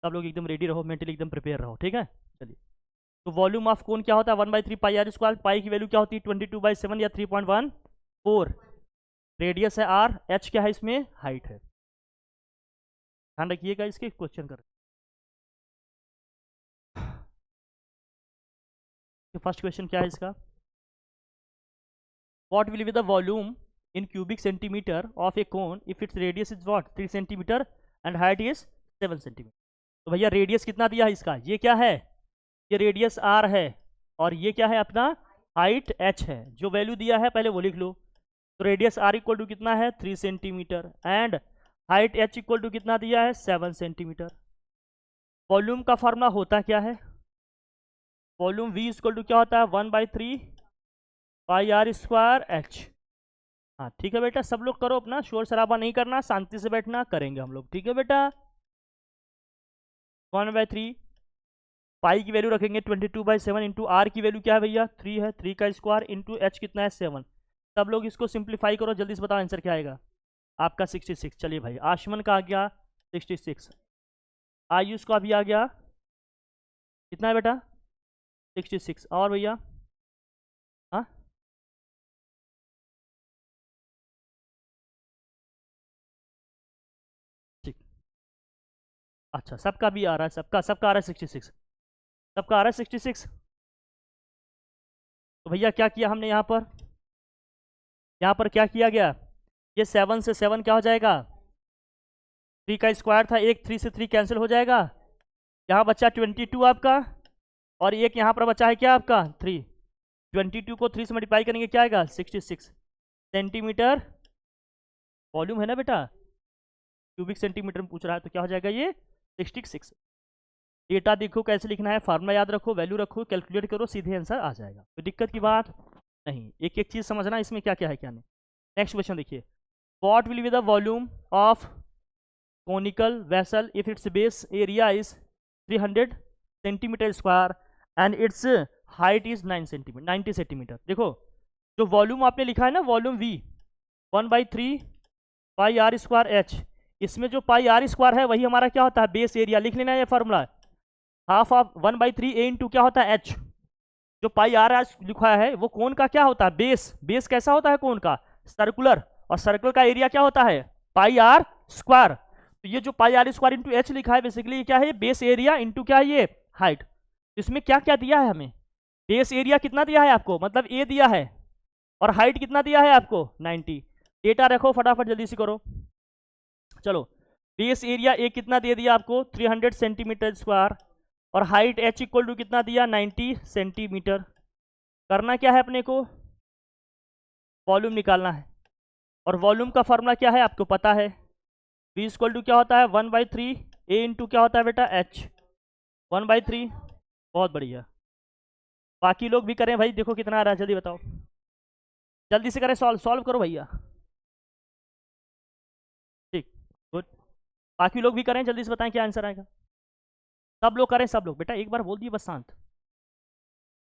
सब लोग एकदम रेडी रहो, मेंटली एकदम प्रिपेयर रहो, ठीक है। चलिए, तो वॉल्यूम ऑफ कोन क्या होता है, 1/3 पाई r²। पाई की वैल्यू क्या होती है, 22/7 या 3.14। रेडियस है r, h क्या है इसमें, हाइट है। ध्यान रखिएगा इसके क्वेश्चन कर। फर्स्ट क्वेश्चन क्या है इसका, what will be the volume in cubic centimeter of a cone if its radius is what 3 centimeter and height is 7 centimeter। तो भैया रेडियस कितना दिया है इसका, ये क्या है, ये रेडियस r है, और ये क्या है अपना हाइट h है। जो वैल्यू दिया है पहले वो लिख लो। तो रेडियस r इक्वल टू कितना है 3 centimetre and height h equal to कितना दिया है 7 सेंटीमीटर। वॉल्यूम का फॉर्मूला होता क्या है, वॉल्यूम v इक्वल टू क्या होता है 1/3 पाई r² h। हाँ ठीक है बेटा, सब लोग करो अपना, शोर शराबा नहीं करना, शांति से बैठना, करेंगे हम लोग, ठीक है बेटा। 1/3 पाई की वैल्यू रखेंगे 22/7 इंटू आर की वैल्यू क्या है भैया 3 है, 3 का स्क्वायर इंटू एच कितना है 7। सब लोग इसको सिंप्लीफाई करो, जल्दी से बताओ आंसर क्या आएगा आपका 66। चलिए भाई, आशमन का आ गया 66, आयुष का भी आ गया कितना है बेटा 66, और भैया हाँ ठीक, अच्छा सबका भी आ रहा है, सबका सबका आ रहा है 66, सबका आ रहा है 66। तो भैया क्या किया हमने यहाँ पर क्या किया गया, ये 7 से 7 क्या हो जाएगा 3 का स्क्वायर था, एक 3 से 3 कैंसिल हो जाएगा, यहाँ बचा 22 आपका, और एक यहाँ पर बचा है क्या आपका 3। 22 को 3 से मल्टीप्लाई करेंगे क्या आएगा 66 सेंटीमीटर वॉल्यूम है ना बेटा, क्यूबिक सेंटीमीटर में पूछ रहा है, तो क्या हो जाएगा ये 66। डेटा देखो कैसे लिखना है, फार्मूला याद रखो, वैल्यू रखो, कैलकुलेट करो, सीधे आंसर आ जाएगा, कोई दिक्कत की बात नहीं। एक एक चीज़ समझना इसमें क्या क्या है क्या नहीं। नेक्स्ट क्वेश्चन देखिए, what will be the volume of conical vessel if it's base area is 300 centimetre square and it's height is 9 centimetre 90 centimetre. देखो जो वॉल्यूम आपने लिखा है ना, वॉल्यूम v 1/3 पाई r² h, इसमें जो पाई r स्क्वायर है वही हमारा क्या होता है बेस एरिया, लिख लेना है ये formula, half of 1/3 a into क्या होता है h। जो पाई आर लिखा है वो कोन का क्या होता है बेस, बेस कैसा होता है कोन का सर्कुलर, और सर्कल का एरिया क्या होता है पाई आर स्क्वायर। तो ये जो पाई आर स्क्वायर इंटू एच लिखा है बेसिकली क्या है बेस एरिया इंटू क्या है ये हाइट। इसमें क्या क्या दिया है हमें, बेस एरिया कितना दिया है आपको मतलब ए दिया है, और हाइट कितना दिया है आपको 90। डेटा रखो फटाफट जल्दी से करो। चलो, बेस एरिया ए कितना दे दिया आपको 300 सेंटीमीटर स्क्वायर, और हाइट एच इक्वल टू कितना दिया 90 सेंटीमीटर। करना क्या है अपने को, वॉल्यूम निकालना है, और वॉल्यूम का फॉर्मूला क्या है आपको पता है, v इक्वल टू क्या होता है 1/3 a इंटू क्या होता है बेटा h 1/3। बहुत बढ़िया, बाकी लोग भी करें भाई, देखो कितना आ रहा है जल्दी बताओ, जल्दी से करें, सॉल्व सॉल्व करो भैया। ठीक, गुड, बाकी लोग भी करें, जल्दी से बताएं क्या आंसर आएगा। सब लोग करें, सब लोग बेटा, एक बार बोल दिए बस शांत,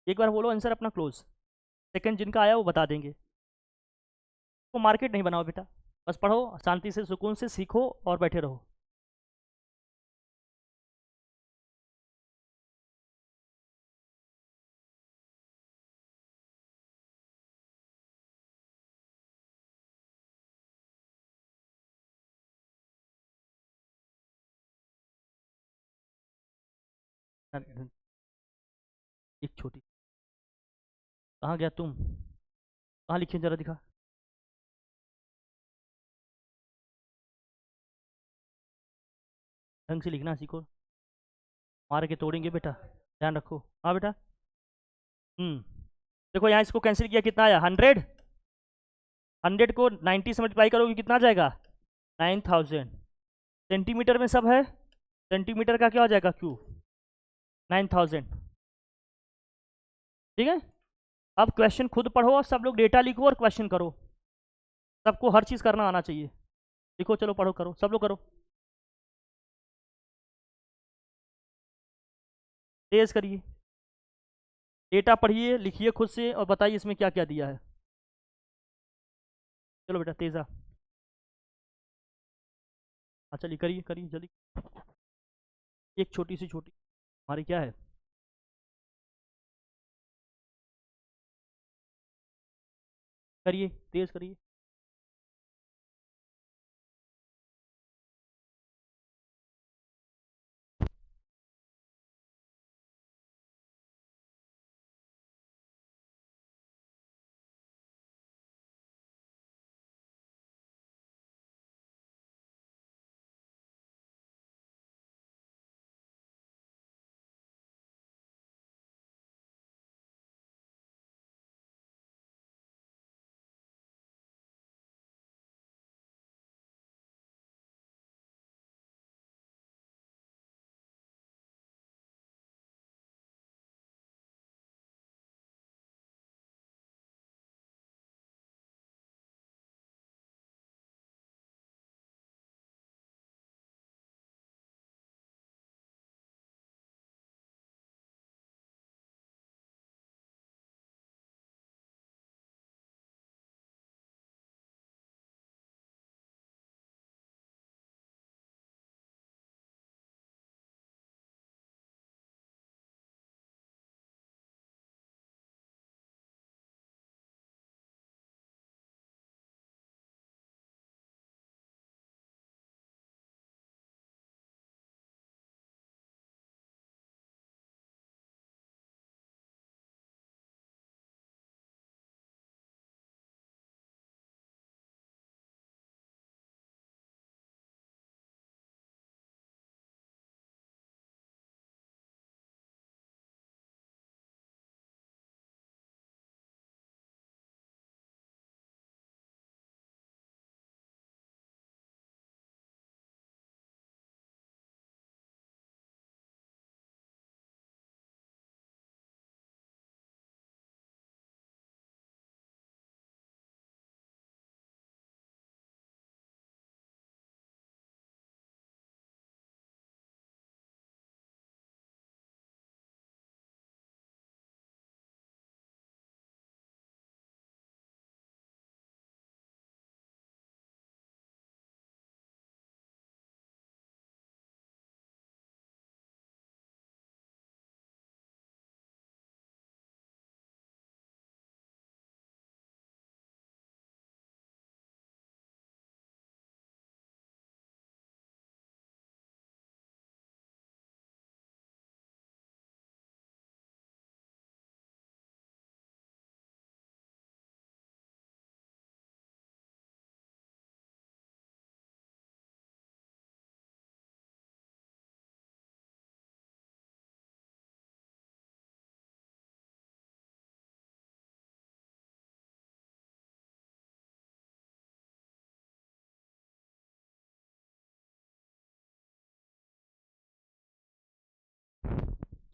एक बार बोलो आंसर अपना क्लोज, सेकंड जिनका आया वो बता देंगे। तो मार्केट नहीं बनाओ बेटा, बस पढ़ो शांति से सुकून से सीखो और बैठे रहो। एक छोटी, कहाँ गया तुम, कहाँ लिखे जरा दिखा, ढंग से लिखना सीखो, मार के तोड़ेंगे बेटा, ध्यान रखो। हाँ बेटा, देखो यहाँ इसको कैंसिल किया कितना आया 100, 100 को 90 से मल्टीप्लाई करोगे कितना आ जाएगा 9000। सेंटीमीटर में सब है, सेंटीमीटर का क्या हो जाएगा क्यूब 9000, ठीक है। अब क्वेश्चन खुद पढ़ो और सब लोग डेटा लिखो और क्वेश्चन करो, सबको हर चीज़ करना आना चाहिए। लिखो चलो पढ़ो करो सब लोग करो, तेज करिए, डेटा पढ़िए लिखिए खुद से और बताइए इसमें क्या क्या दिया है। चलो बेटा तेजा, हाँ चलिए करिए करिए जल्दी। एक छोटी सी छोटी हमारी क्या है, करिए तेज करिए।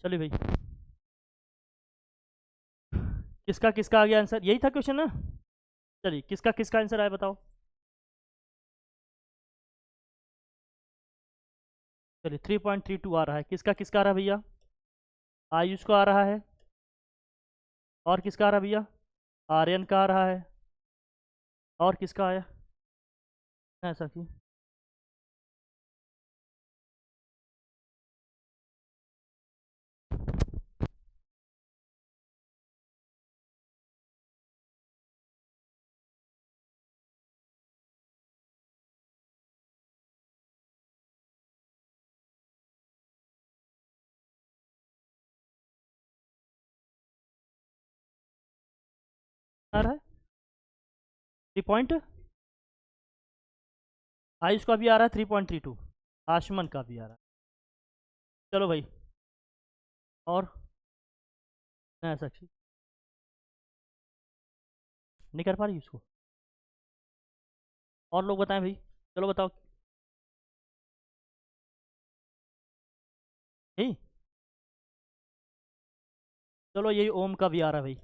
चलिए भाई, किसका किसका आ गया आंसर, यही था क्वेश्चन ना। चलिए किसका किसका आंसर आया बताओ। चलिए 3.32 आ रहा है, किसका किसका आ रहा है भैया, आयुष को आ रहा है, और किसका आ रहा है भैया, आर्यन का आ रहा है, और किसका आया, ऐसा क्यों, आ रहा है 3 पॉइंट, आयुष का भी आ रहा है 3.32, आशमन का भी आ रहा है। चलो भाई, और ऐसा ठीक नहीं कर पा रही उसको, और लोग बताएं भाई, चलो बताओ। यही, चलो यही ओम का भी आ रहा है भाई।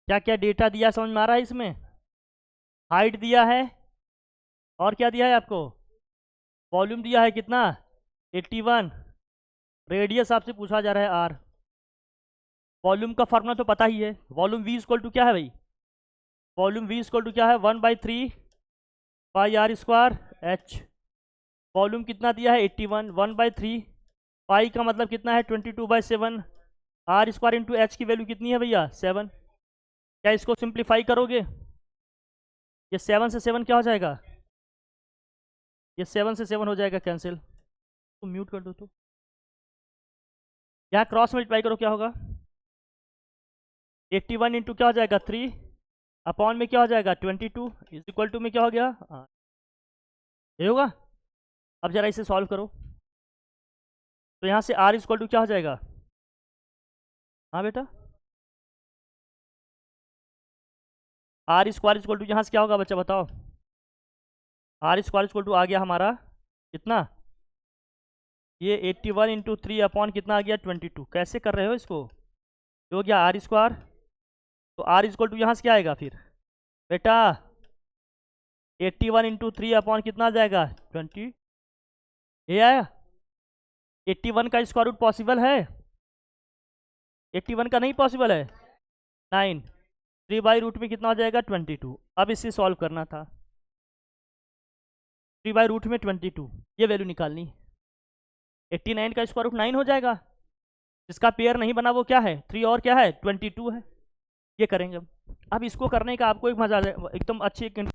क्या क्या डेटा दिया समझ में आ रहा है इसमें, हाइट दिया है, और क्या दिया है आपको, वॉल्यूम दिया है कितना, 81, रेडियस आपसे पूछा जा रहा है आर, वॉल्यूम का फार्मूला तो पता ही है, वॉल्यूम वी इक्वल टू क्या है भाई, वॉल्यूम V इक्वल टू क्या है 1/3 पाई आर स्क्वायर एच। वॉल्यूम कितना दिया है 81, 1/3 पाई का मतलब कितना है 22/7, आर स्क्वायर इंटू एच की वैल्यू कितनी है भैया 7। क्या इसको सिंप्लीफाई करोगे, ये 7 से 7 क्या हो जाएगा, ये 7 से 7 हो जाएगा कैंसिल। तो म्यूट कर दो, तो यहाँ क्रॉस मल्टीप्लाई करो क्या होगा 81 इंटू क्या हो जाएगा 3 अपॉन में क्या हो जाएगा 22 इज इक्वल टू में क्या हो गया ये होगा। अब जरा इसे सॉल्व करो, तो यहाँ से आर इक्वल टू क्या हो जाएगा, हाँ बेटा आर स्क्वायर इक्वल टू यहाँ से क्या होगा बच्चा बताओ, आर स्क्वायर इक्वल टू आ गया हमारा कितना, ये 81 इंटू 3 अपॉन कितना आ गया 22। कैसे कर रहे हो इसको, ये हो गया आर स्क्वायर, तो आर इक्वल टू यहाँ से क्या आएगा फिर बेटा 81 इंटू 3 अपॉन कितना आ जाएगा 20, ये आया। 81 का स्क्वायर रूट पॉसिबल है, 81 का नहीं पॉसिबल है 9, 3/रूट में कितना हो जाएगा 22। अब इसे सॉल्व करना था, 3/रूट में 22 ये वैल्यू निकालनी, 89 का स्क्वायर रूट 9 हो जाएगा, जिसका पेयर नहीं बना वो क्या है 3 और क्या है 22 है। ये करेंगे अब इसको करने का आपको एक मजा आ जाएगा एकदम अच्छी एक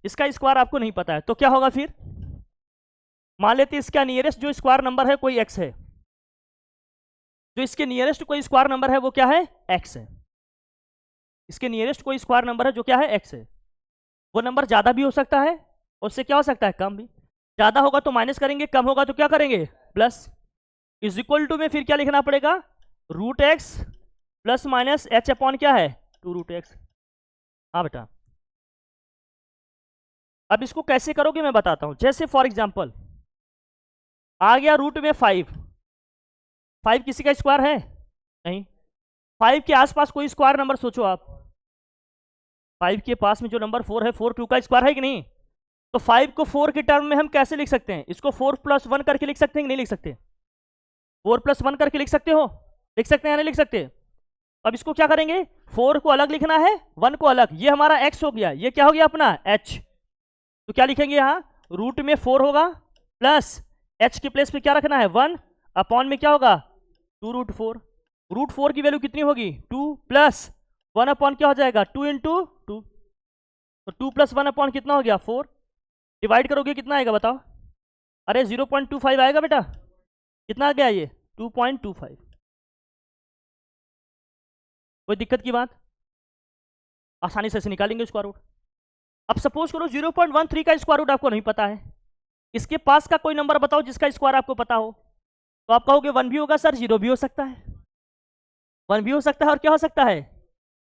इसका स्क्वायर आपको नहीं पता है तो क्या होगा फिर, मान लेते इसका नियरेस्ट जो स्क्वायर नंबर है कोई x है, जो इसके नियरेस्ट कोई स्क्वायर नंबर है वो क्या है x है, इसके नियरेस्ट कोई स्क्वायर नंबर है जो क्या है x है। वो नंबर ज्यादा भी हो सकता है और उससे क्या हो सकता है कम भी, ज्यादा होगा तो माइनस करेंगे, कम होगा तो क्या करेंगे प्लस। इज इक्वल टू में फिर क्या लिखना पड़ेगा √x plus minus h upon क्या है 2√x। हाँ बेटा अब इसको कैसे करोगे मैं बताता हूं, जैसे फॉर एग्जांपल आ गया रूट में 5 किसी का स्क्वायर है नहीं, 5 के आसपास कोई स्क्वायर नंबर सोचो आप, 5 के पास में जो नंबर 4 है 4 2 का स्क्वायर है कि नहीं, तो 5 को 4 के टर्म में हम कैसे लिख सकते हैं, इसको 4 + 1 करके लिख सकते हैं कि नहीं लिख सकते, 4 + 1 करके लिख सकते हो, लिख सकते हैं या नहीं लिख सकते। अब इसको क्या करेंगे 4 को अलग लिखना है 1 को अलग, ये हमारा x हो गया, ये क्या हो गया अपना h, तो क्या लिखेंगे यहाँ रूट में 4 होगा प्लस h के प्लेस पे क्या रखना है 1 अपॉन में क्या होगा 2√4, √4 की वैल्यू कितनी होगी 2 प्लस 1 अपॉन क्या हो जाएगा 2 × 2, तो 2 + 1 अपॉन कितना हो गया 4, डिवाइड करोगे कितना आएगा बताओ, अरे 0.25 आएगा बेटा, कितना आ गया ये 2.25। कोई दिक्कत की बात, आसानी से निकालेंगे स्क्वायर रूट। अब सपोज करो 0.13 का स्क्वायर रूट आपको नहीं पता है, इसके पास का कोई नंबर बताओ जिसका स्क्वायर आपको पता हो, तो आप कहोगे 1 भी होगा सर, 0 भी हो सकता है, 1 भी हो सकता है और क्या हो सकता है,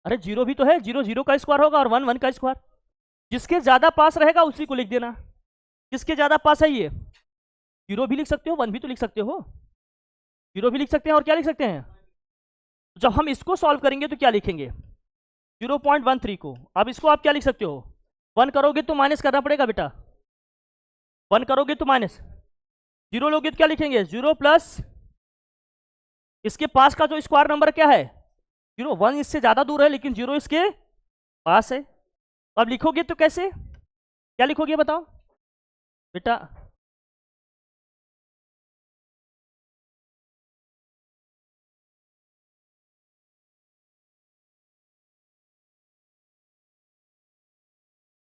अरे 0 भी तो है, 0 0 का स्क्वायर होगा और 1 1 का स्क्वायर, जिसके ज्यादा पास रहेगा उसी को लिख देना, किसके ज्यादा पास है ये जीरो भी लिख सकते हो, वन भी तो लिख सकते हो, जीरो भी लिख सकते हैं और क्या लिख सकते हैं। जब हम इसको सॉल्व करेंगे तो क्या लिखेंगे, 0.13 को। अब इसको आप क्या लिख सकते हो, वन करोगे तो माइनस करना पड़ेगा बेटा, वन करोगे तो माइनस, जीरो लोगे तो क्या लिखेंगे, जीरो प्लस इसके पास का जो स्क्वायर नंबर क्या है, जीरो। वन इससे ज्यादा दूर है लेकिन जीरो इसके पास है। अब लिखोगे तो कैसे, क्या लिखोगे बताओ बेटा।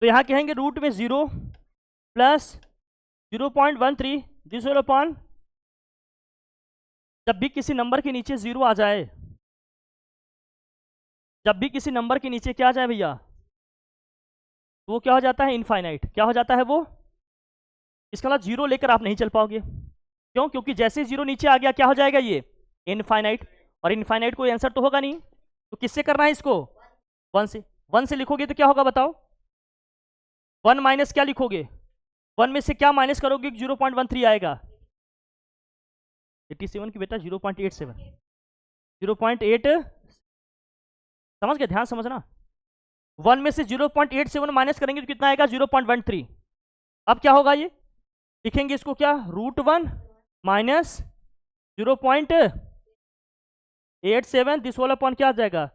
तो यहां कहेंगे रूट में zero plus 0.13 this whole upon, जब भी किसी नंबर के नीचे जीरो आ जाए, जब भी किसी नंबर के नीचे क्या आ जाए भैया, तो वो क्या हो जाता है, इनफाइनाइट। क्या हो जाता है वो, इसका मतलब जीरो लेकर आप नहीं चल पाओगे। क्यों, क्योंकि जैसे जीरो नीचे आ गया क्या हो जाएगा ये, इनफाइनाइट। और इनफाइनाइट कोई आंसर तो होगा नहीं, तो किससे करना है इसको, वन से। वन से लिखोगे तो क्या होगा बताओ, वन माइनस क्या लिखोगे, वन में से क्या माइनस करोगे, 0.13 आएगा, 87 की बेटा 0.87, 0.8, समझ गए, ध्यान समझना। वन में से 0.87 माइनस करेंगे तो कितना आएगा, 0.13। अब क्या होगा ये, लिखेंगे इसको क्या, root one minus 0.87 this whole upon क्या आ जाएगा,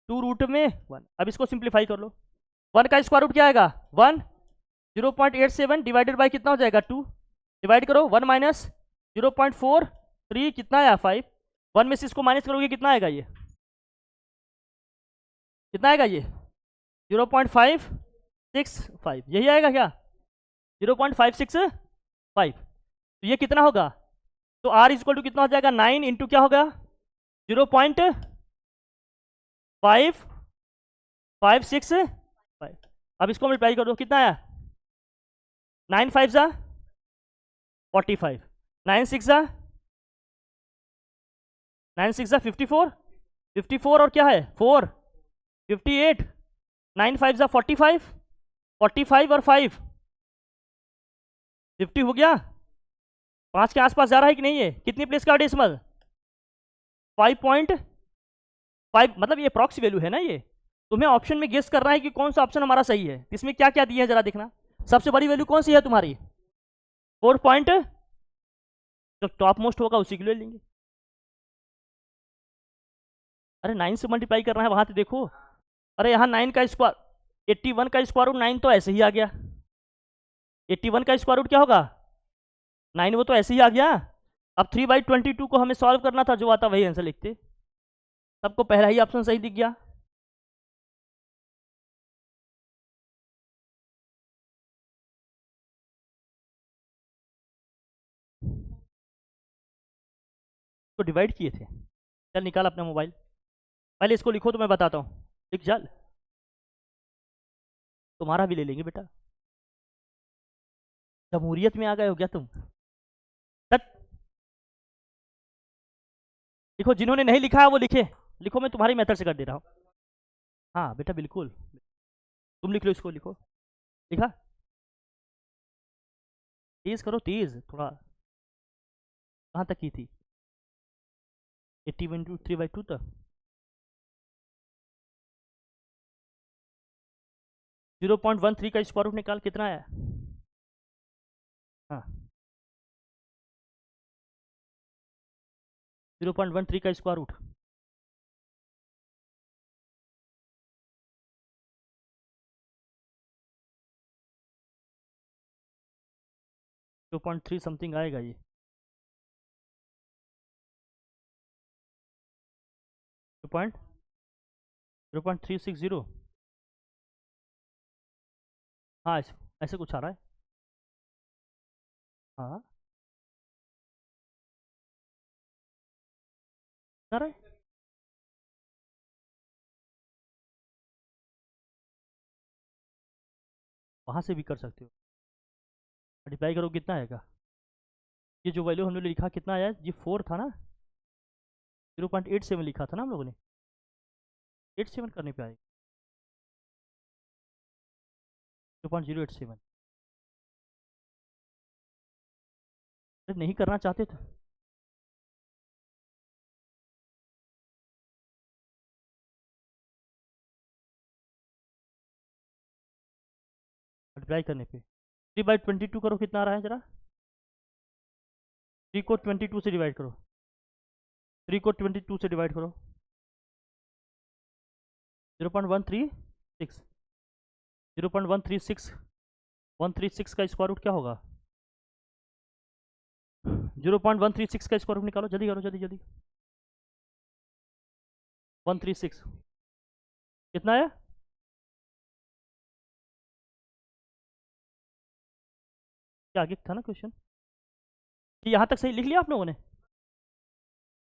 टू रूट में वन। अब इसको सिंप्लीफाई कर लो, वन का स्क्वायर रूट क्या आएगा, वन, 0.87 डिवाइडेड बाई कितना हो जाएगा, टू, डिवाइड करो, वन माइनस 0.43 कितना आया, फाइव। वन में से इसको माइनस करोगे कितना आएगा ये, कितना आएगा ये, 0.565, यही आएगा क्या, 0.565। तो ये कितना होगा, तो आर इक्वल टू कितना हो जाएगा, 9 इंटू क्या होगा, 0.565। अब इसको मल्टीप्लाई कर दो, कितना आया, 9 5 जा 45, 9 6 जा 9 6 जा 54, 54 और क्या है 4, 58, 9 5 जा 45, 45 और 5 50 हो गया। 5 के आसपास जा रहा है कि नहीं है, कितनी प्लेस का डेसिमल, 5.5, मतलब ये प्रॉक्सी वैल्यू है ना ये। तुम्हें ऑप्शन में गेस करना है कि कौन सा ऑप्शन हमारा सही है, इसमें क्या क्या दिए हैं जरा देखना। सबसे बड़ी वैल्यू कौन सी है तुम्हारी, 4 पॉइंट, जो टॉप मोस्ट होगा उसी के लिए लेंगे। अरे 9 से मल्टीप्लाई करना है वहां से देखो, अरे यहाँ 9 का स्क्वायर, 81 का स्क्वायर रूट 9 तो ऐसे ही आ गया, 81 का स्क्वायर रूट क्या होगा 9, वो तो ऐसे ही आ गया। अब 3/22 को हमें सॉल्व करना था, जो आता वही आंसर लिखते, सबको पहला ही ऑप्शन सही दिख गया। तो डिवाइड किए थे, चल निकाल अपना मोबाइल, पहले इसको लिखो तो मैं बताता हूँ, लिख चल, तुम्हारा भी ले लेंगे बेटा, जमहूरियत में आ गए हो क्या तुम, तट। लिखो, जिन्होंने नहीं लिखा है वो लिखे, लिखो, मैं तुम्हारी मेथड से कर दे रहा हूँ। हाँ बेटा बिल्कुल, तुम लिख लो, इसको लिखो, लिखा, तेज करो तेज थोड़ा, कहाँ तक की थी, 81 इंटू 3/2 तक, 0.13 का स्क्वायर रूट निकाल, कितना आया, हाँ 0.13 का स्क्वायर रूट, 0.3 समथिंग आएगा ये, 0.360, हाँ ऐसे ऐसे कुछ आ रहा है, हाँ आ रहा है, वहाँ से भी कर सकते हो, मल्टीप्लाई करो कितना आएगा, ये जो वैल्यू हमने लिखा कितना आया, ये 4 था ना, 0.87 लिखा था ना हम लोगों ने, 87 करने पे आएगा, 0.087, अरे नहीं करना चाहते तो मल्टीप्लाई करने पे 3/22 करो, कितना आ रहा है जरा। 3 को 22 से डिवाइड करो, 3 को 22 से डिवाइड करो, 0.136, 0.136, 136 का स्क्वायर रूट क्या होगा? 0.136 का स्क्वायर रूट निकालो, जल्दी करो, जल्दी जल्दी। 136 कितना है? क्या आगे था ना क्वेश्चन कि यहाँ तक सही लिख लिया आप लोगों ने?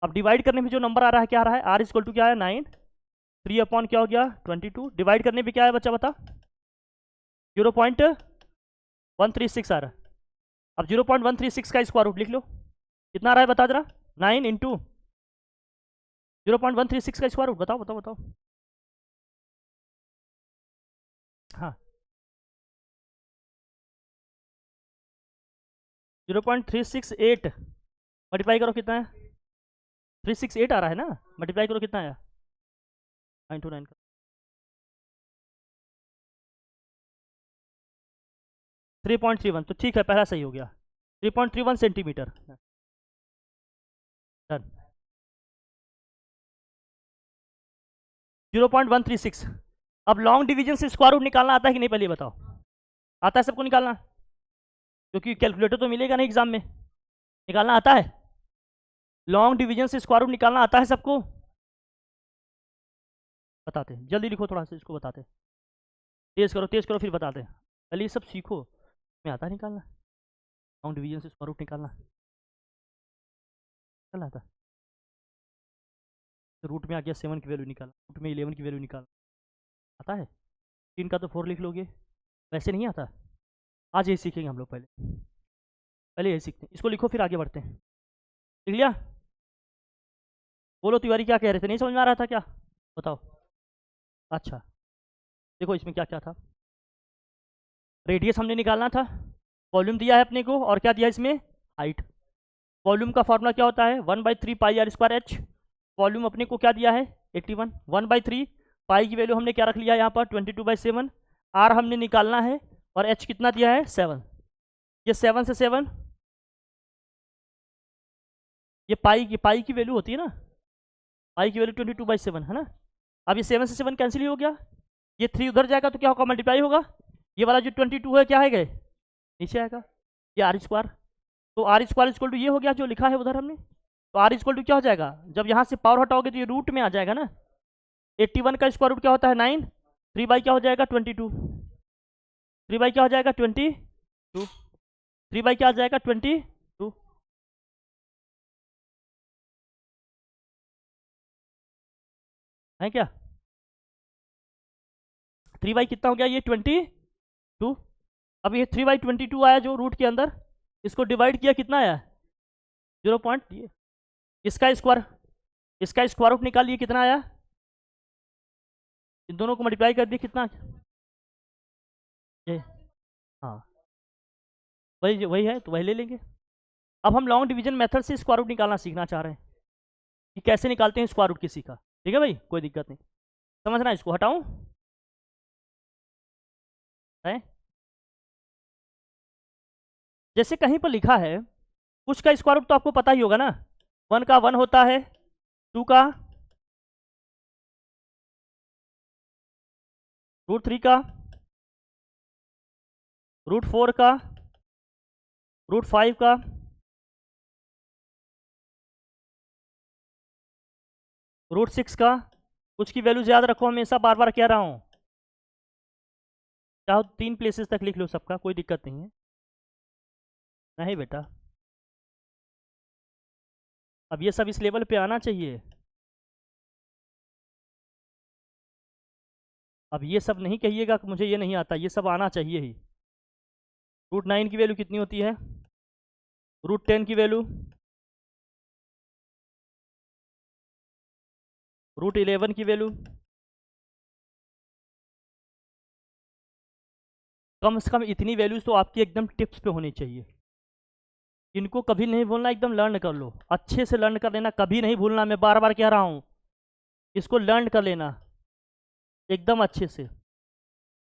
अब डिवाइड करने में जो नंबर आ रहा है क्या आ रहा है? आर इक्वल टू क्या है? 9। 3 अपॉन क्या हो गया? 22। डिवाइड करने पे क्या है बच्चा बता? 0.136 आ रहा है। अब 0.136 का स्क्वायर रूट लिख लो, कितना आ रहा है बता जरा। 9 इंटू 0.136 का स्क्वायर रूट, बताओ बताओ बताओ। हाँ 0.368 मल्टीप्लाई करो, कितना है? 368 आ रहा है ना, मल्टीप्लाई करो कितना आया? 929 का 3.31, तो ठीक है, पहला सही हो गया। 3.31 सेंटीमीटर। डन। 0.136। अब लॉन्ग डिवीजन से स्क्वायर रूट निकालना आता है कि नहीं, पहले बताओ। आता है सबको निकालना? क्योंकि कैलकुलेटर तो मिलेगा नहीं एग्जाम में, निकालना आता है? लॉन्ग डिवीजन से स्क्वायर रूट निकालना आता है सबको? बताते हैं, जल्दी लिखो थोड़ा सा इसको, बताते हैं। तेज करो फिर बताते हैं। पहले ये सब सीखो, मैं आता है निकालना, लॉन्ग डिवीजन से स्क्वायर रूट निकालना निकालना आता। तो रूट में आ गया 7 की वैल्यू निकाला, रूट में 11 की वैल्यू निकाला, आता है? 3 का तो 4 लिख लोगे, वैसे नहीं आता। आज यही सीखेंगे हम लोग, पहले पहले यही सीखते हैं, इसको लिखो फिर आगे बढ़ते हैं। लिख लिया? बोलो तिवारी, क्या कह रहे थे, नहीं समझ में आ रहा था क्या? बताओ। अच्छा देखो इसमें क्या क्या था। रेडियस हमने निकालना था, वॉल्यूम दिया है अपने को, और क्या दिया इसमें? हाइट। वॉल्यूम का फॉर्मूला क्या होता है? 1/3 πr²h। वॉल्यूम अपने को क्या दिया है? 81। 1/3 पाई की वैल्यू हमने क्या रख लिया यहाँ पर? 22/7। आर हमने निकालना है, और एच कितना दिया है? 7। ये 7 से 7, ये पाई की वैल्यू होती है ना, पाई की वैल्यू 22/7 है ना। अब ये 7 से 7 कैंसिल ही हो गया, ये 3 उधर जाएगा तो क्या होगा? मल्टीप्लाई होगा। ये वाला जो 22 है क्या है गए? नीचे आएगा। ये आर स्क्वायर, तो आर स्क्वायर इक्वल टू ये हो गया जो लिखा है उधर हमने। तो आर इक्वल टू क्या हो जाएगा? जब यहाँ से पावर हटाओगे तो ये रूट में आ जाएगा ना। 81 का स्क्वायर रूट क्या होता है? 9। 3 बाई क्या हो जाएगा? 22। 3 बाई क्या हो जाएगा? 22। 3 बाई क्या आ जाएगा? 22 है क्या? 3 बाई कितना हो गया? ये 22। अब ये 3/22 आया जो रूट के अंदर, इसको डिवाइड किया, कितना आया? 0 पॉइंट। इसका स्क्वायर रूट निकालिए, कितना आया? इन दोनों को मल्टीप्लाई कर दिए, कितना? ये हाँ वही वही है, तो वही ले लेंगे। अब हम लॉन्ग डिवीजन मेथड से स्क्वायर रूट निकालना सीखना चाह रहे हैं कि कैसे निकालते हैं स्क्वायर रूट किसी का। ठीक है भाई, कोई दिक्कत नहीं, समझना। इसको हटाऊं है? जैसे कहीं पर लिखा है, कुछ का स्क्वायर रूट तो आपको पता ही होगा ना। 1 का 1 होता है, 2 का √3 का, √4 का, √5 का, √6 का। कुछ की वैल्यूज याद रखो, हमेशा बार बार कह रहा हूँ, चाहो 3 प्लेसेस तक लिख लो सबका, कोई दिक्कत नहीं है। नहीं बेटा, अब ये सब इस लेवल पे आना चाहिए। अब ये सब नहीं कहिएगा कि मुझे ये नहीं आता, ये सब आना चाहिए ही। √9 की वैल्यू कितनी होती है? √10 की वैल्यू, √11 की वैल्यू। कम से कम इतनी वैल्यूज तो आपकी एकदम टिप्स पे होनी चाहिए। इनको कभी नहीं भूलना, एकदम लर्न कर लो, अच्छे से लर्न कर लेना, कभी नहीं भूलना, मैं बार बार कह रहा हूँ, इसको लर्न कर लेना एकदम अच्छे से,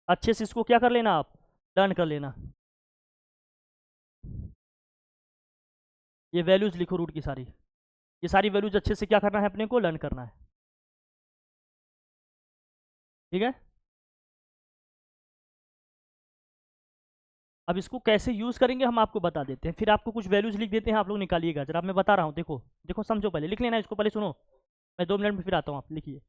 अच्छे से इसको क्या कर लेना आप, लर्न कर लेना। ये वैल्यूज लिखो रूट की सारी, ये सारी वैल्यूज अच्छे से क्या करना है, अपने को लर्न करना है, ठीक है। अब इसको कैसे यूज़ करेंगे हम आपको बता देते हैं, फिर आपको कुछ वैल्यूज लिख देते हैं, आप लोग निकालिएगा जरा, मैं बता रहा हूँ, देखो देखो समझो, पहले लिख लेना इसको, पहले सुनो, मैं 2 मिनट में फिर आता हूँ, आप लिखिए।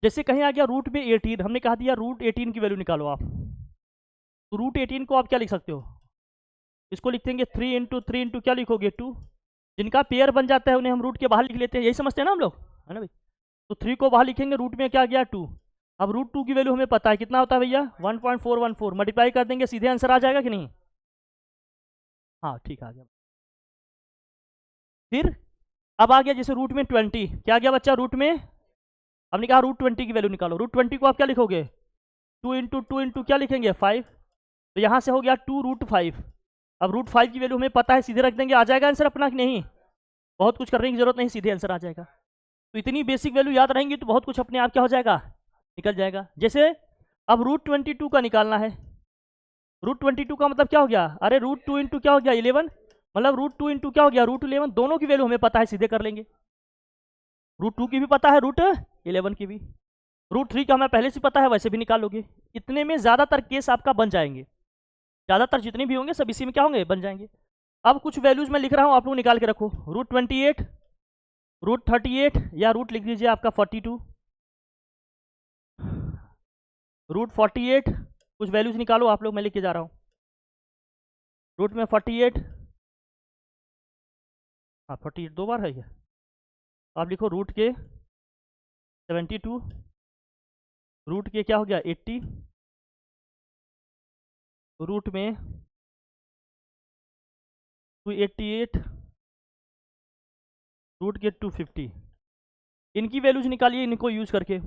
जैसे कहीं आ गया रूट में 18, हमने कहा दिया रूट 18 की वैल्यू निकालो आप, तो रूट 18 को आप क्या लिख सकते हो, इसको लिख देंगे 3 इंटू क्या लिखोगे 2, जिनका पेयर बन जाता है उन्हें हम रूट के बाहर लिख लेते हैं, यही समझते हैं ना हम लोग, है ना भाई। तो 3 को बाहर लिखेंगे, रूट में क्या गया 2, अब रूट 2 की वैल्यू हमें पता है कितना होता है भैया 1.414, मल्टीप्लाई कर देंगे सीधे आंसर आ जाएगा कि नहीं, हाँ ठीक आ गया। फिर अब आ गया जैसे रूट में 20, क्या गया बच्चा रूट में, हमने कहा रूट 20 की वैल्यू निकालो, रूट 20 को आप क्या लिखोगे 2 इंटू क्या लिखेंगे 5, तो यहाँ से हो गया 2√5, अब रूट 5 की वैल्यू हमें पता है, सीधे रख देंगे, आ जाएगा आंसर अपना कि नहीं, बहुत कुछ करने की जरूरत नहीं, सीधे आंसर आ जाएगा। तो इतनी बेसिक वैल्यू याद रहेंगी तो बहुत कुछ अपने आप क्या हो जाएगा, निकल जाएगा। जैसे अब रूट 22 का निकालना है, रूट 22 का मतलब क्या हो गया, अरे रूट 2 इंटू क्या हो गया 11, मतलब रूट 2 इंटू क्या हो गया रूट 11, दोनों की वैल्यू हमें पता है, सीधे कर लेंगे, रूट 2 की भी पता है, रूट 11 की भी, रूट 3 का हमें पहले से पता है, वैसे भी निकाल लोगे। इतने में ज़्यादातर केस आपका बन जाएंगे, ज़्यादातर जितने भी होंगे सब इसी में क्या होंगे, बन जाएंगे। अब कुछ वैल्यूज मैं लिख रहा हूँ, आप लोग निकाल के रखो, रूट 28, रूट 38, या रूट लिख दीजिए आपका 42, रूट 48, कुछ वैल्यूज निकालो आप लोग, मैं लिख के जा रहा हूँ, रूट में 48, हाँ 48 दो बार है क्या, आप लिखो रूट के 72, रूट के क्या हो गया 80, रूट में 288, रूट के 250, इनकी वैल्यूज निकालिए इनको यूज करके,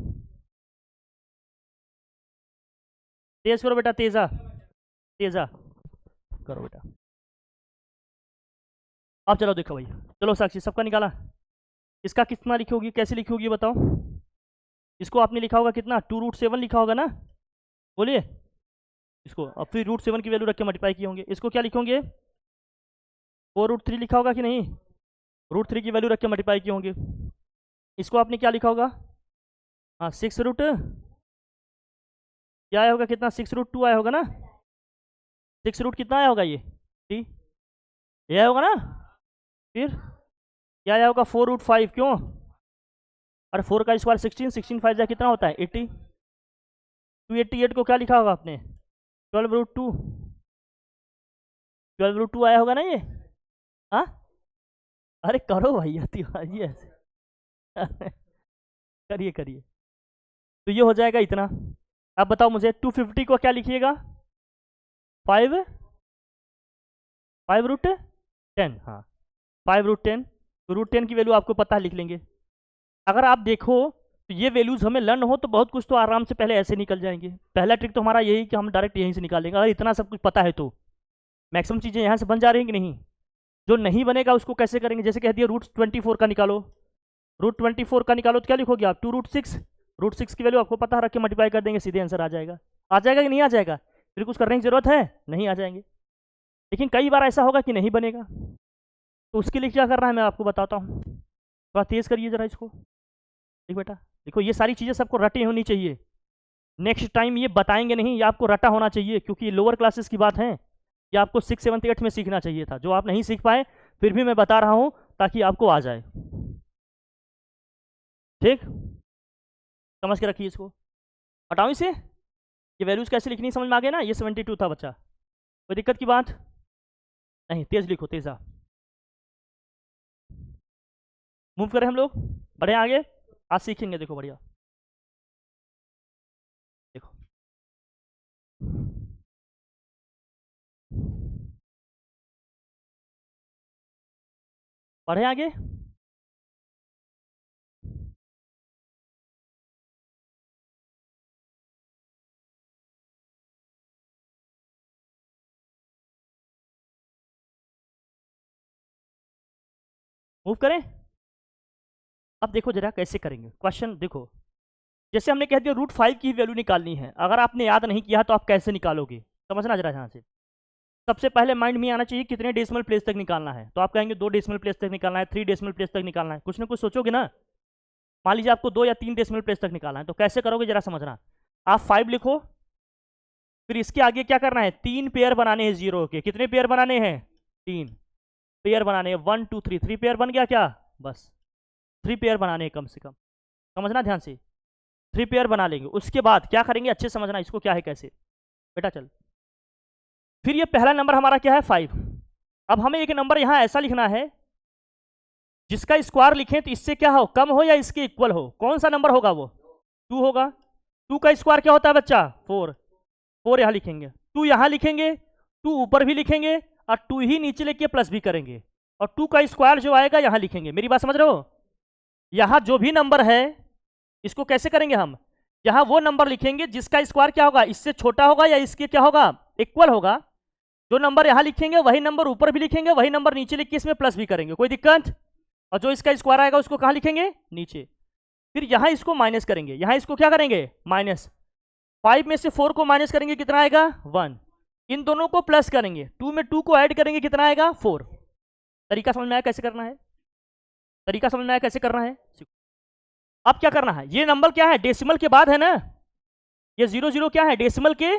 तेज करो बेटा, तेजा तेजा करो बेटा। अब चलो देखो भाई, चलो साक्षी सबका निकाला, इसका कितना लिखोगी, कैसे लिखोगी बताओ, इसको आपने लिखा होगा कितना 2√7 लिखा होगा ना, बोलिए, इसको अब फिर √7 की वैल्यू रख के मल्टीप्लाई किए होंगे, इसको क्या लिखोगे 4√3 लिखा होगा कि नहीं, √3 की वैल्यू रख के मल्टीप्लाई किए होंगे, इसको आपने क्या लिखा होगा, हाँ 6 रूट क्या आया होगा, कितना 6√2 आया होगा ना, 6 रूट कितना आया होगा ये आया होगा ना, फिर क्या आया होगा 4√5, क्यों, अरे 4 का स्क्वायर 16, 16 5 कितना होता है 80, 288 को क्या लिखा होगा आपने 12√2, 12√2 आया होगा ना ये, हाँ, अरे करो भैया तिवारी ऐसे करिए करिए, तो ये हो जाएगा इतना। अब बताओ मुझे 250 को क्या लिखिएगा 5, 5√10, हाँ 5√10, तो √10 की वैल्यू आपको पता है, लिख लेंगे। अगर आप देखो तो ये वैल्यूज हमें लर्न हो तो बहुत कुछ तो आराम से पहले ऐसे निकल जाएंगे, पहला ट्रिक तो हमारा यही कि हम डायरेक्ट यहीं से निकालेंगे, अगर इतना सब कुछ पता है तो मैक्सिमम चीज़ें यहाँ से बन जा रही हैं कि नहीं, जो नहीं बनेगा उसको कैसे करेंगे, जैसे कह दिया √24 का निकालो, √24 का निकालो तो क्या लिखोगे आप 2√6, √6 की वैल्यू आपको पता, रख के मल्टीप्लाई कर देंगे, सीधे आंसर आ जाएगा, आ जाएगा कि नहीं आ जाएगा, फिर कुछ करने की जरूरत है नहीं, आ जाएंगे। लेकिन कई बार ऐसा होगा कि नहीं बनेगा, तो उसके लिए क्या करना है मैं आपको बताता हूँ, थोड़ा तेज़ करिए जरा इसको, देख बेटा, देखो ये सारी चीज़ें सबको रटी होनी चाहिए, नेक्स्ट टाइम ये बताएंगे नहीं, ये आपको रटा होना चाहिए, क्योंकि ये लोअर क्लासेस की बात है, ये आपको 6, 7, 8 में सीखना चाहिए था, जो आप नहीं सीख पाए, फिर भी मैं बता रहा हूँ ताकि आपको आ जाए, ठीक, समझ के रखिए इसको, हटाओ इसे, ये वैल्यूज कैसे लिखनी समझ में आ गया ना, ये 72 था बच्चा, कोई दिक्कत की बात नहीं, तेज लिखो तेजा, मूव करें हम लोग, बढ़े आगे, आज सीखेंगे, देखो बढ़िया, देखो बढ़े आगे, मूव करें। अब देखो जरा कैसे करेंगे क्वेश्चन, देखो जैसे हमने कह दिया √5 की वैल्यू निकालनी है, अगर आपने याद नहीं किया तो आप कैसे निकालोगे, समझना जरा यहाँ से। सबसे पहले माइंड में आना चाहिए कितने डेसिमल प्लेस तक निकालना है, तो आप कहेंगे 2 डेसिमल प्लेस तक निकालना है, 3 डेसिमल प्लेस तक निकालना है, कुछ ना कुछ सोचोगे ना। मान लीजिए आपको 2 या 3 डेसिमल प्लेस तक निकालना है, तो कैसे करोगे जरा समझना। आप 5 लिखो, फिर इसके आगे क्या करना है, 3 पेयर बनाने हैं जीरो के। कितने पेयर बनाने हैं, 3 पेयर बनाने हैं, 1 2 3, 3 पेयर बन गया क्या, बस 3 पेयर बनाने हैं कम से कम, समझना ध्यान से, 3 पेयर बना लेंगे। उसके बाद क्या करेंगे, अच्छे समझना इसको क्या है कैसे बेटा। चल फिर ये पहला नंबर हमारा क्या है 5। अब हमें एक नंबर यहाँ ऐसा लिखना है जिसका स्क्वायर लिखें तो इससे क्या हो, कम हो या इसके इक्वल हो। कौन सा नंबर होगा वो, 2 होगा। 2 का स्क्वायर क्या होता है बच्चा, 4। 4 यहाँ लिखेंगे, 2 यहाँ लिखेंगे, 2 ऊपर भी लिखेंगे और 2 ही नीचे लेके प्लस भी करेंगे, और 2 का स्क्वायर जो आएगा यहाँ लिखेंगे। मेरी बात समझ रहे हो, यहाँ जो भी नंबर है इसको कैसे करेंगे हम, यहाँ वो नंबर लिखेंगे जिसका स्क्वायर क्या होगा, इससे छोटा होगा या इसके क्या होगा, इक्वल होगा। जो नंबर यहाँ लिखेंगे वही नंबर ऊपर भी लिखेंगे, वही नंबर नीचे लिख के इसमें प्लस भी करेंगे, कोई दिक्कत। और जो इसका स्क्वायर आएगा उसको कहाँ लिखेंगे, नीचे। फिर यहाँ इसको माइनस करेंगे, यहाँ इसको क्या करेंगे, माइनस। 5 में से 4 को माइनस करेंगे, कितना आएगा 1। इन दोनों को प्लस करेंगे, 2 में 2 को ऐड करेंगे, कितना आएगा 4। तरीका समझ में आया कैसे करना है, तरीका समझ में आया कैसे करना है। अब क्या करना है, ये नंबर क्या है, डेसिमल के बाद है ना, ये 0 0 क्या है, डेसिमल के,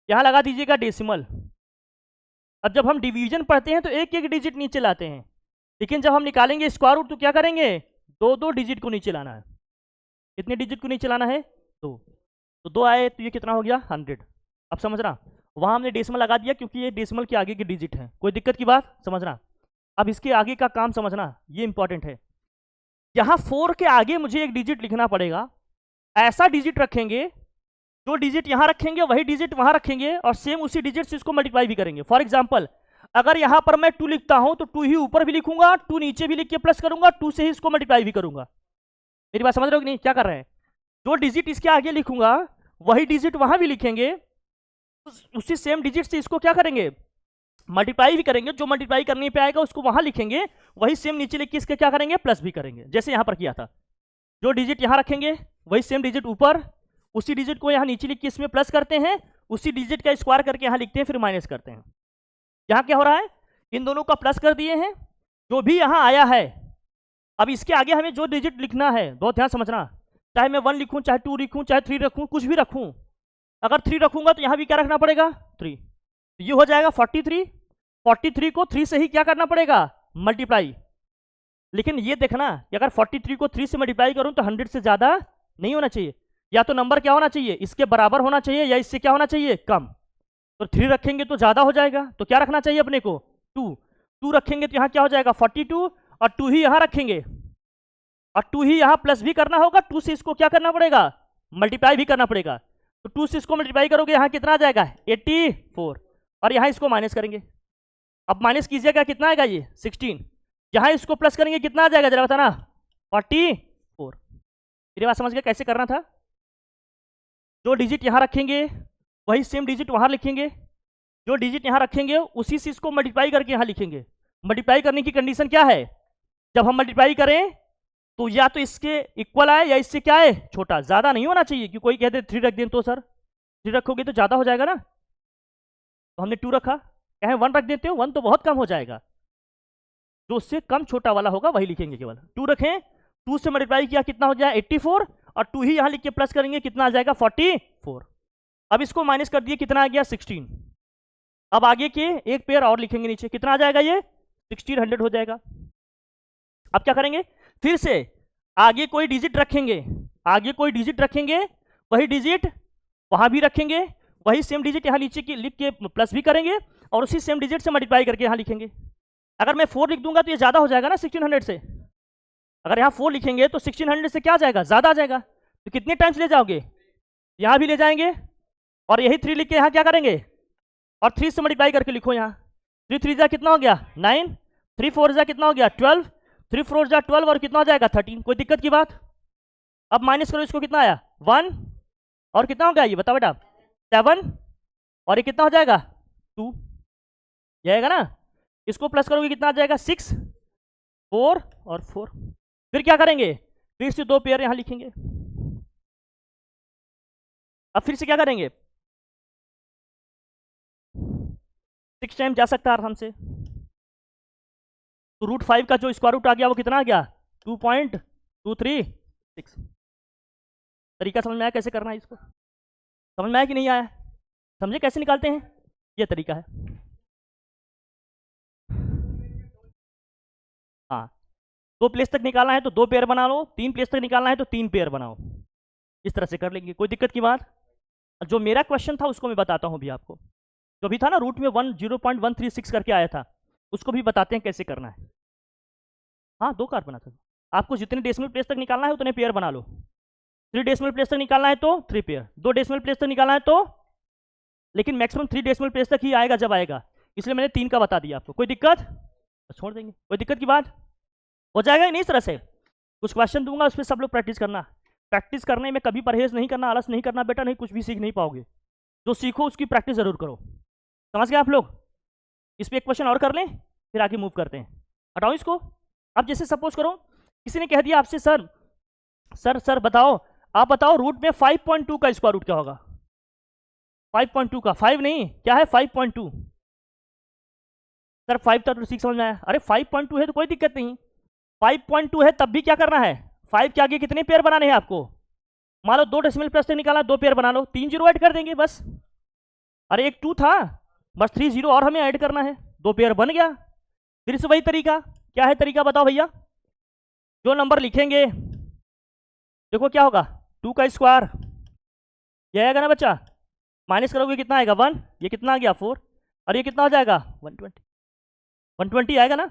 यहाँ लगा दीजिएगा डेसिमल। अब जब हम डिवीजन पढ़ते हैं तो एक एक डिजिट नीचे लाते हैं, लेकिन जब हम निकालेंगे स्क्वायर रूट तो क्या करेंगे, 2 डिजिट को नीचे लाना है। कितने डिजिट को नीचे लाना है, 2। तो 2 आए तो ये कितना हो गया 100। अब समझना, वहां हमने डेसिमल लगा दिया क्योंकि ये डेसिमल के आगे की डिजिट है, कोई दिक्कत की बात, समझना। अब इसके आगे का काम समझना, ये इंपॉर्टेंट है। यहाँ 4 के आगे मुझे एक डिजिट लिखना पड़ेगा, ऐसा डिजिट रखेंगे, जो डिजिट यहाँ रखेंगे वही डिजिट वहां रखेंगे और सेम उसी डिजिट से इसको मल्टीप्लाई भी करेंगे। फॉर एग्जांपल अगर यहाँ पर मैं 2 लिखता हूं तो 2 ही ऊपर भी लिखूंगा, 2 नीचे भी लिख के प्लस करूंगा, 2 से ही इसको मल्टीप्लाई भी करूंगा। मेरी बात समझ रहे हो कि नहीं, क्या कर रहे हैं, जो डिजिट इसके आगे लिखूंगा वही डिजिट वहां भी लिखेंगे, उसी सेम डिजिट से इसको क्या करेंगे, मल्टीप्लाई भी करेंगे। जो मल्टीप्लाई करने पे आएगा उसको वहां लिखेंगे, वही सेम नीचे लिख के इसके क्या करेंगे, प्लस भी करेंगे, जैसे यहां पर किया था। जो डिजिट यहां रखेंगे वही सेम डिजिट ऊपर, उसी डिजिट को यहाँ नीचे लिख के इसमें प्लस करते हैं, उसी डिजिट का स्क्वायर करके यहाँ लिखते हैं, फिर माइनस करते हैं। यहाँ क्या हो रहा है, इन दोनों का प्लस कर दिए हैं, जो भी यहाँ आया है। अब इसके आगे हमें जो डिजिट लिखना है, बहुत ध्यान समझना, चाहे मैं 1 लिखूं, चाहे 2 लिखूं, चाहे 3 रखूं, कुछ भी रखूं। अगर 3 रखूंगा तो यहाँ भी क्या रखना पड़ेगा 3, तो ये हो जाएगा 43। 43 को 3 से ही क्या करना पड़ेगा, मल्टीप्लाई। लेकिन ये देखना कि अगर 43 को 3 से मल्टीप्लाई करूं तो 100 से ज्यादा नहीं होना चाहिए, या तो नंबर क्या होना चाहिए, इसके बराबर होना चाहिए, या इससे क्या होना चाहिए, कम। तो 3 रखेंगे तो ज्यादा हो जाएगा, तो क्या रखना चाहिए अपने को, 2 रखेंगे तो यहाँ क्या हो जाएगा 42, और 2 ही यहाँ रखेंगे, और 2 ही यहाँ प्लस भी करना होगा, 2 से इसको क्या करना पड़ेगा, मल्टीप्लाई भी करना पड़ेगा। तो 2 से इसको मल्टीप्लाई करोगे यहाँ कितना आ जाएगा 84, और यहाँ इसको माइनस करेंगे। अब माइनस कीजिएगा, कितना आएगा ये 16, यहाँ इसको प्लस करेंगे कितना आ जाएगा जरा बताना 44। मेरी बात समझ गए कैसे करना था, जो डिजिट यहाँ रखेंगे वही सेम डिजिट वहां लिखेंगे, जो डिजिट यहाँ रखेंगे उसी से इसको मल्टीप्लाई करके यहाँ लिखेंगे। मल्टीप्लाई करने की कंडीशन क्या है, जब हम मल्टीप्लाई करें तो या तो इसके इक्वल आए या इससे क्या है छोटा, ज्यादा नहीं होना चाहिए। कि कोई कहते 3 रख दें तो सर 3 रखोगे तो ज्यादा हो जाएगा ना, तो हमने 2 रखा, कहें 1 रख देते हो, 1 तो बहुत कम हो जाएगा, जो उससे कम छोटा वाला होगा वही लिखेंगे केवल। 2 रखें, 2 से मल्टीप्लाई किया कितना हो जाए 84, और 2 ही यहाँ लिख के प्लस करेंगे कितना आ जाएगा 44। अब इसको माइनस कर दिए, कितना आ गया 16। अब आगे के एक पेयर और लिखेंगे नीचे, कितना आ जाएगा ये 1600 हो जाएगा। अब क्या करेंगे, फिर से आगे कोई डिजिट रखेंगे, आगे कोई डिजिट रखेंगे, वही डिजिट वहां भी रखेंगे, वही सेम डिजिट यहाँ नीचे की लिख के प्लस भी करेंगे, और उसी सेम डिजिट से मल्टीप्लाई करके यहाँ लिखेंगे। अगर मैं 4 लिख दूंगा तो ये ज्यादा हो जाएगा ना 1600 से, अगर यहाँ 4 लिखेंगे तो 1600 से क्या आ जाएगा, ज्यादा आ जाएगा। तो कितने टाइम्स ले जाओगे, यहाँ भी ले जाएंगे, और यही 3 लिख के यहाँ क्या करेंगे, और 3 से मल्टीप्लाई करके लिखो यहाँ, 3 3 जा कितना हो गया 9, 3 4 जा कितना हो गया 12, 3 4 जा 12, और कितना हो जाएगा 13। कोई दिक्कत की बात। अब माइनस करो, इसको कितना आया 1, और कितना हो गया ये बताओ बेटा 7, और ये कितना हो जाएगा 2, ये आएगा ना। इसको प्लस करोगे कितना आ जाएगा 6, 4 और 4। फिर क्या करेंगे, फिर से 2 पेयर यहां लिखेंगे। अब फिर से क्या करेंगे, 6 टाइम जा सकता है आराम से। तो √5 का जो स्क्वायर रूट आ गया वो कितना आ गया, 2.236। तरीका समझ में आया कैसे करना है इसको, समझ में आया कि नहीं आया, समझे कैसे निकालते हैं, ये तरीका है। हाँ, 2 प्लेस तक निकालना है तो 2 पेयर बना लो, 3 प्लेस तक निकालना है तो 3 पेयर बनाओ, इस तरह से कर लेंगे, कोई दिक्कत की बात। जो मेरा क्वेश्चन था उसको मैं बताता हूँ भी आपको, जो भी था ना रूट में 0.136 करके आया था, उसको भी बताते हैं कैसे करना है। हाँ 2 कार्ड बना सकते, आपको जितने डेसिमल प्लेस तक निकालना है उतने पेयर बना लो। 3 डेसिमल प्लेस तक निकालना है तो 3 पेयर, 2 डेसिमल प्लेस तक निकालना है तो, लेकिन मैक्सिमम 3 डेसिमल प्लेस तक ही आएगा जब आएगा, इसलिए मैंने 3 का बता दिया आपको। कोई दिक्कत, छोड़ देंगे, कोई दिक्कत की बात, हो जाएगा नहीं। इस तरह से कुछ क्वेश्चन दूंगा, उस पर सब लोग प्रैक्टिस करना। प्रैक्टिस करने में कभी परहेज नहीं करना, आलस नहीं करना बेटा, नहीं कुछ भी सीख नहीं पाओगे। जो सीखो उसकी प्रैक्टिस जरूर करो, समझ गए आप लोग। इस पर एक क्वेश्चन और कर लें फिर आगे मूव करते हैं। हटाओ इसको। अब जैसे सपोज करो किसी ने कह दिया आपसे, सर सर सर बताओ, आप बताओ रूट में 5.2 का स्क्वायर रूट क्या होगा। 5.2 का, 5 नहीं, क्या है 5.2। सर 5 तो 6 समझ में आया, अरे 5.2 है तो कोई दिक्कत नहीं, 5.2 है तब भी क्या करना है, 5 के आगे कितने पेयर बनाने हैं आपको। मान लो 2 डेसिमल प्लेस तक निकाला, 2 पेयर बना लो, 3 जीरो ऐड कर देंगे बस। अरे एक 2 था, बस 3 जीरो और हमें ऐड करना है, 2 पेयर बन गया। फिर से वही तरीका, क्या है तरीका बताओ भैया। जो नंबर लिखेंगे देखो क्या होगा, 2 का स्क्वायर ये आएगा ना बच्चा, माइनस करोगे कितना आएगा 1, ये कितना आ गया 4, और ये कितना हो जाएगा 120, 120 आएगा ना।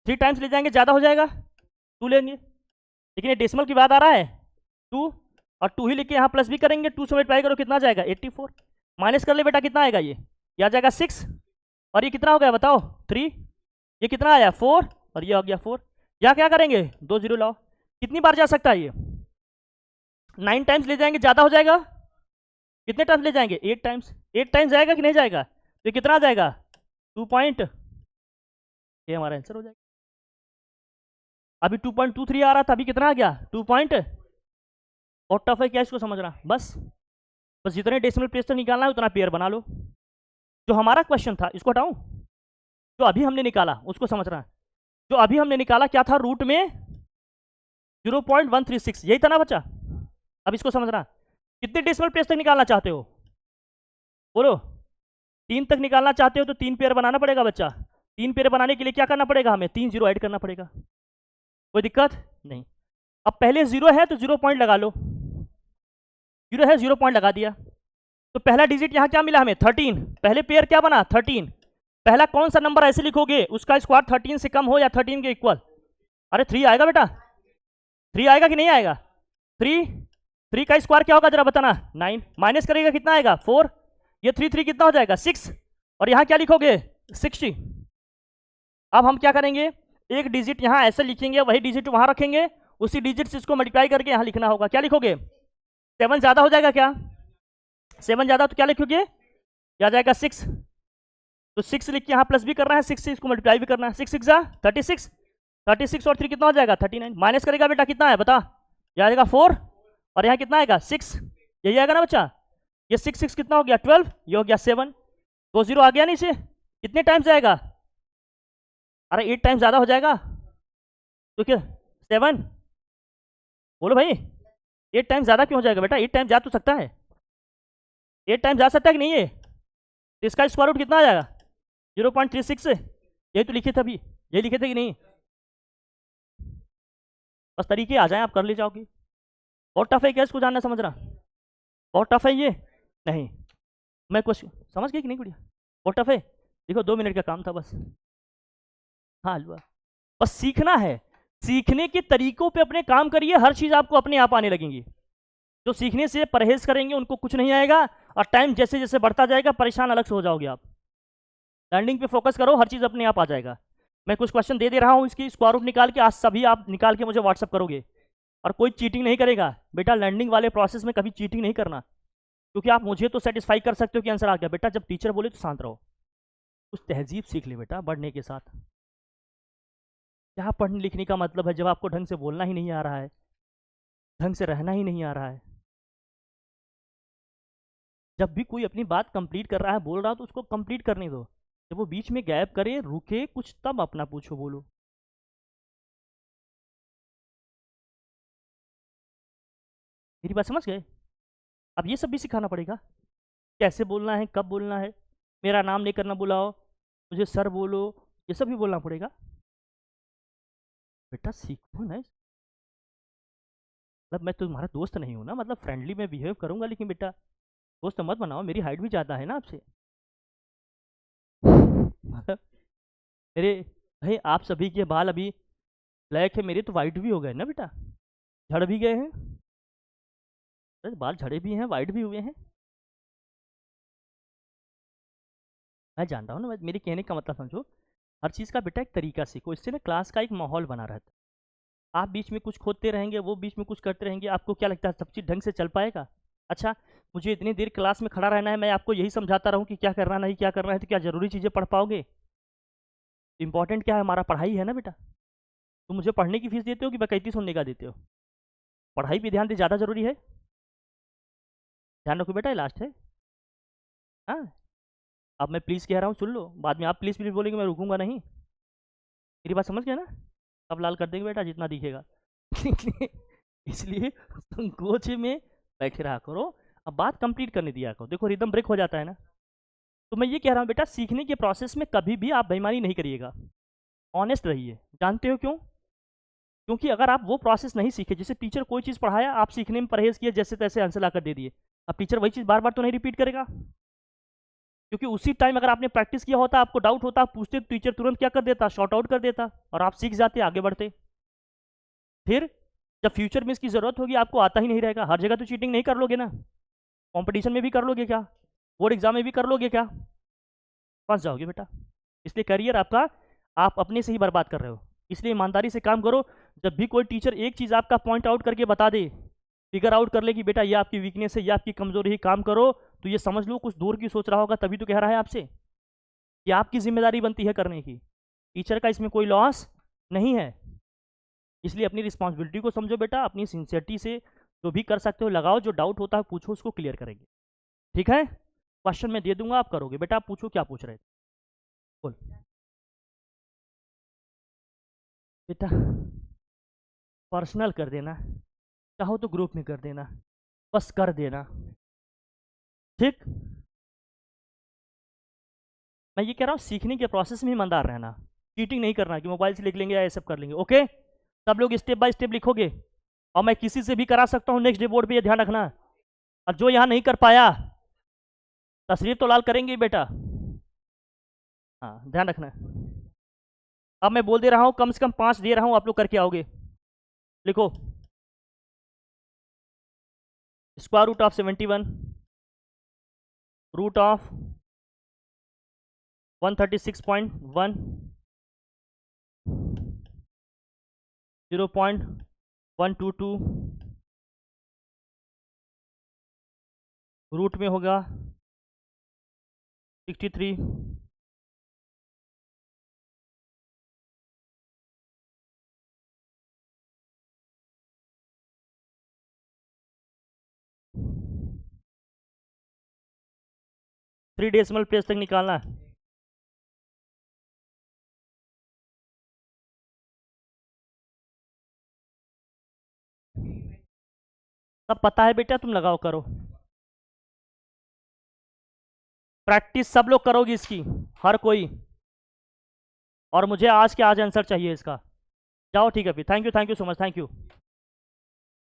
3 टाइम्स ले जाएंगे ज़्यादा हो जाएगा, 2 लेंगे, लेकिन ये डेसिमल की बात आ रहा है 2, और 2 ही लिख के यहाँ प्लस भी करेंगे, 2 से मल्टीप्लाई करो कितना जाएगा 84, माइनस कर ले बेटा कितना आएगा, ये आ जाएगा 6, और ये कितना हो गया बताओ 3, ये कितना आया 4, और ये हो गया 4। यहाँ क्या करेंगे 2 जीरो लाओ, कितनी बार जा सकता है ये 9 टाइम्स ले जाएंगे ज़्यादा हो जाएगा, कितने टाइम्स ले जाएंगे 8 टाइम्स, 8 टाइम्स जाएगा कि नहीं जाएगा, तो कितना आ जाएगा 2 पॉइंट, ये हमारा आंसर हो जाएगा। अभी 2.23 आ रहा था, अभी कितना आ गया 2 पॉइंट, और टफ है क्या इसको समझना, बस जितने डेसिमल प्लेस तक निकालना है उतना पेयर बना लो। जो हमारा क्वेश्चन था इसको हटाऊं, जो अभी हमने निकाला उसको समझना। जो अभी हमने निकाला क्या था, रूट में 0.136 यही था ना बच्चा। अब इसको समझना, कितने डेसिमल प्लेस तक निकालना चाहते हो, बोलो 3 तक निकालना चाहते हो तो 3 पेयर बनाना पड़ेगा बच्चा। 3 पेयर बनाने के लिए क्या करना पड़ेगा, हमें 3 जीरो ऐड करना पड़ेगा, कोई दिक्कत नहीं। अब पहले 0 है तो 0 पॉइंट लगा लो, 0 है 0 पॉइंट लगा दिया, तो पहला डिजिट यहाँ क्या मिला हमें 13, पहले पेयर क्या बना 13। पहला कौन सा नंबर ऐसे लिखोगे उसका स्क्वायर 13 से कम हो या 13 के इक्वल, अरे 3 आएगा बेटा, 3 आएगा कि नहीं आएगा, 3 का स्क्वायर क्या होगा जरा बताना, 9, माइनस करेगा कितना आएगा 4, ये 3 कितना हो जाएगा 6, और यहाँ क्या लिखोगे 60। अब हम क्या करेंगे, एक डिजिट यहाँ ऐसे लिखेंगे, वही डिजिट वहां रखेंगे, उसी डिजिट से इसको मल्टीप्लाई करके यहाँ लिखना होगा। क्या लिखोगे 7 ज्यादा हो जाएगा क्या, 7 ज्यादा तो क्या लिखोगे, क्या जाएगा 6, तो 6 लिख के यहाँ प्लस भी करना है, 6 से इसको मल्टीप्लाई भी करना है, 6 6 36, 36 और 3 कितना हो जाएगा 39, माइनस करेगा बेटा कितना है बता, यह आएगा 4, और यहाँ कितना आएगा 6, यही आएगा ना बच्चा, ये 6 6 कितना हो गया 12, ये हो गया 7, 2 जीरो आ गया नहीं से, कितने टाइम्स जाएगा, अरे 8 टाइम्स ज़्यादा हो जाएगा, तो क्या 7, बोलो भाई 8 टाइम्स ज़्यादा क्यों हो जाएगा बेटा, 8 टाइम्स जा तो सकता है, 8 टाइम्स जा सकता है कि नहीं है, तो इसका स्क्वायर रूट कितना आ जाएगा 0.36, यही तो लिखे थे अभी, यही लिखे थे कि नहीं, बस तरीके आ जाए आप कर ले जाओगे। बहुत टफ है क्या इसको जानना समझना, बहुत टफ है ये, नहीं मैं कुछ समझ गई कि नहीं गुड़िया, बहुत टफ है, देखो 2 मिनट का काम था बस, हाँ हलवा, बस सीखना है, सीखने के तरीकों पे अपने काम करिए, हर चीज़ आपको अपने आप आने लगेंगी। जो सीखने से परहेज करेंगे उनको कुछ नहीं आएगा, और टाइम जैसे जैसे बढ़ता जाएगा परेशान अलग से हो जाओगे आप। लर्निंग पे फोकस करो, हर चीज़ अपने आप आ जाएगा। मैं कुछ क्वेश्चन दे रहा हूँ, इसकी स्क्वायर रूट निकाल के आज सभी आप निकाल के मुझे व्हाट्सअप करोगे, और कोई चीटिंग नहीं करेगा बेटा। लर्निंग वाले प्रोसेस में कभी चीटिंग नहीं करना, क्योंकि आप मुझे तो सेटिस्फाई कर सकते हो कि आंसर आ गया बेटा, जब टीचर बोले तो शांत रहो, कुछ तहजीब सीख ले बेटा बढ़ने के साथ। क्या पढ़ने लिखने का मतलब है जब आपको ढंग से बोलना ही नहीं आ रहा है, ढंग से रहना ही नहीं आ रहा है। जब भी कोई अपनी बात कंप्लीट कर रहा है, बोल रहा है, तो उसको कंप्लीट करने दो। जब वो बीच में गैप करे, रुके कुछ, तब अपना पूछो बोलो। मेरी बात समझ गए? अब ये सब भी सिखाना पड़ेगा, कैसे बोलना है, कब बोलना है, मेरा नाम लेकर ना बुलाओ, मुझे सर बोलो, ये सब भी बोलना पड़ेगा। बेटा सीखो ना। मतलब मैं तुम्हारा दोस्त नहीं हूँ ना, मतलब फ्रेंडली मैं बिहेव करूंगा, लेकिन बेटा दोस्त मत बनाओ, मेरी हाइट भी ज़्यादा है ना आपसे। मतलब मेरे, भाई आप सभी के बाल अभी ब्लैक है, मेरे तो वाइट भी हो गए ना बेटा, झड़ भी गए हैं। अरे बाल झड़े भी हैं, वाइट भी हुए हैं। मैं जानता हूँ ना, मेरे कहने का मतलब समझो। हर चीज़ का बेटा एक तरीका सीखो, इससे ना क्लास का एक माहौल बना रहता है। आप बीच में कुछ खोदते रहेंगे, वो बीच में कुछ करते रहेंगे, आपको क्या लगता है सब चीज़ ढंग से चल पाएगा? अच्छा, मुझे इतनी देर क्लास में खड़ा रहना है, मैं आपको यही समझाता रहूँ कि क्या करना नहीं क्या करना है, तो क्या ज़रूरी चीज़ें पढ़ पाओगे? इंपॉर्टेंट क्या है, हमारा पढ़ाई है ना बेटा। तुम मुझे पढ़ने की फीस देते हो कि बकैती सुनने का देते हो? पढ़ाई पे ध्यान दे, ज़्यादा ज़रूरी है। ध्यान रखो बेटा, ये लास्ट है। हाँ, अब मैं प्लीज़ कह रहा हूँ, सुन लो, बाद में आप प्लीज़ प्लीज़ बोलेंगे, मैं रुकूंगा नहीं। मेरी बात समझ गए ना? अब लाल कर देंगे बेटा जितना दिखेगा। इसलिए संकोच में बैठे रहा करो, अब बात कंप्लीट करने दिया करो, देखो रिदम ब्रेक हो जाता है ना। तो मैं ये कह रहा हूँ बेटा, सीखने के प्रोसेस में कभी भी आप बेईमानी नहीं करिएगा, ऑनेस्ट रहिए। जानते हो क्यों? क्योंकि अगर आप वो प्रोसेस नहीं सीखे, जैसे टीचर कोई चीज़ पढ़ाया, आप सीखने में परहेज किए, जैसे तैसे आंसर ला कर दे दिए, अब टीचर वही चीज़ बार बार तो नहीं रिपीट करेगा। क्योंकि उसी टाइम अगर आपने प्रैक्टिस किया होता, आपको डाउट होता, आप पूछते, तो टीचर तुरंत क्या कर देता, शॉर्ट आउट कर देता, और आप सीख जाते, आगे बढ़ते। फिर जब फ्यूचर में इसकी ज़रूरत होगी, आपको आता ही नहीं रहेगा। हर जगह तो चीटिंग नहीं कर लोगे ना, कंपटीशन में भी कर लोगे क्या, बोर्ड एग्जाम में भी कर लोगे क्या? फंस जाओगे बेटा। इसलिए करियर आपका आप अपने से ही बर्बाद कर रहे हो। इसलिए ईमानदारी से काम करो। जब भी कोई टीचर एक चीज़ आपका पॉइंट आउट करके बता दे, फिगर आउट कर ले कि बेटा ये आपकी वीकनेस है, ये आपकी कमजोरी है, काम करो, तो ये समझ लो कुछ दूर की सोच रहा होगा, तभी तो कह रहा है आपसे। ये आपकी जिम्मेदारी बनती है करने की, टीचर का इसमें कोई लॉस नहीं है। इसलिए अपनी रिस्पॉन्सिबिलिटी को समझो बेटा, अपनी सिंसियरिटी से जो भी कर सकते हो लगाओ, जो डाउट होता है पूछो, उसको क्लियर करेंगे। ठीक है, क्वेश्चन मैं दे दूंगा, आप करोगे। बेटा आप पूछो, क्या पूछ रहे थे, बोल बेटा। पर्सनल कर देना, चाहो तो ग्रुप में कर देना, बस कर देना, ठीक। मैं ये कह रहा हूँ, सीखने के प्रोसेस में ईमानदार रहना, चीटिंग नहीं करना कि मोबाइल से लिख लेंगे या ये सब कर लेंगे। ओके, सब लोग स्टेप बाय स्टेप लिखोगे, और मैं किसी से भी करा सकता हूँ नेक्स्ट डे बोर्ड पे, ये ध्यान रखना। और जो यहाँ नहीं कर पाया, तस्वीर तो लाल करेंगे बेटा। हाँ, ध्यान रखना। अब मैं बोल दे रहा हूँ, कम से कम 5 दे रहा हूँ, आप लोग करके आओगे। लिखो, square root of 71, root of 136.1, 0.122, root में होगा 63, थ्री डेसिमल प्लेस तक निकालना है। सब पता है बेटा, तुम लगाओ, करो प्रैक्टिस, सब लोग करोगी इसकी, हर कोई। और मुझे आज के आज आंसर चाहिए इसका। जाओ, ठीक है फिर, thank you so much, thank you.